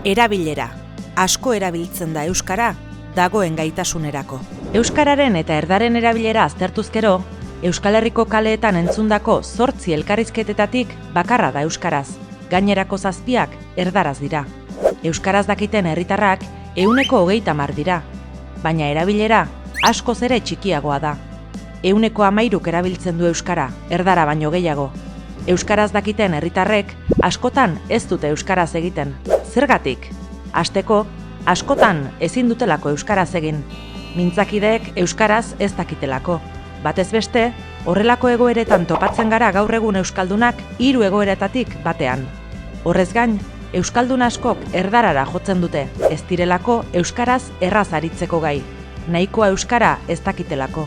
Erabilera. Asko erabiltzen da euskara, dagoen gaitasunerako. Euskararen eta erdaren erabilera aztertuz gero, Euskal Herriko kaleetan entzundako 8 elkarrizketetatik bakarra da euskaraz. Gainerako 7 erdaraz dira. Euskaraz dakiten herritarrak 130 dira, baina erabilera askoz ere txikiagoa da. 113 erabiltzen du euskara, erdara baino gehiago. Euskaraz dakiten herritarrek askotan ez dute euskaraz egiten. Zergatik? Hasteko, askotan ezin dutelako euskaraz egin. Mintzakideek euskaraz ez dakitelako. Batez beste, horrelako egoeretan topatzen gara gaur egun euskaldunak 3 egoeretatik batean. Horrez gain, euskaldun askok erdarara jotzen dute, ez direlako euskaraz erraz aritzeko gai. Nahikoa euskara ez dakitelako.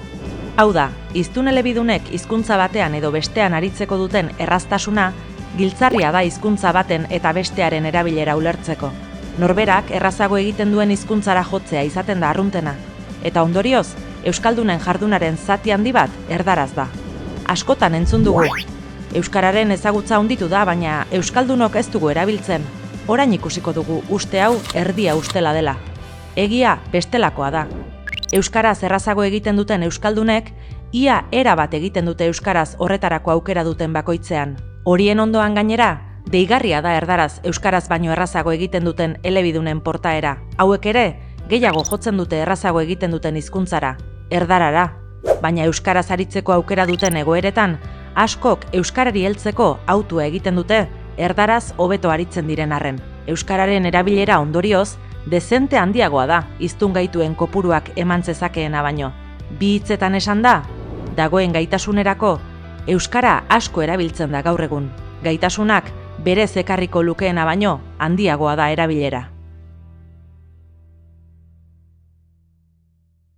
Hau da, hiztun elebidunek hizkuntza batean edo bestean aritzeko duten erraztasuna, giltzarria da hizkuntza baten eta bestearen erabilera ulertzeko. Norberak errazago egiten duen hizkuntzara jotzea izaten da arruntena, eta ondorioz, euskaldunen jardunaren zati handi bat erdaraz da. Askotan entzun dugu. Euskararen ezagutza handitu da, baina euskaldunok ez dugu erabiltzen. Orain ikusiko dugu uste hau erdia ustela dela. Egia bestelakoa da. Euskaraz errazago egiten duten euskaldunek, ia era bat egiten dute euskaraz horretarako aukera duten bakoitzean. Horien ondoan gainera, deigarria da erdaraz euskaraz baino errazago egiten duten elebidunen portaera. Hauek ere, gehiago jotzen dute errazago egiten duten hizkuntzara, erdarara. Baina euskaraz aritzeko aukera duten egoeretan, askok euskarari heltzeko hautua egiten dute, erdaraz hobeto aritzen diren arren. Euskararen erabilera ondorioz, dezente handiagoa da, hiztun gaituen kopuruak eman zezakeena baino. 2 hitzetan esan da, dagoen gaitasunerako, euskara asko erabiltzen da gaur egun. Gaitasunak berez ekarriko lukeena baino handiagoa da erabilera.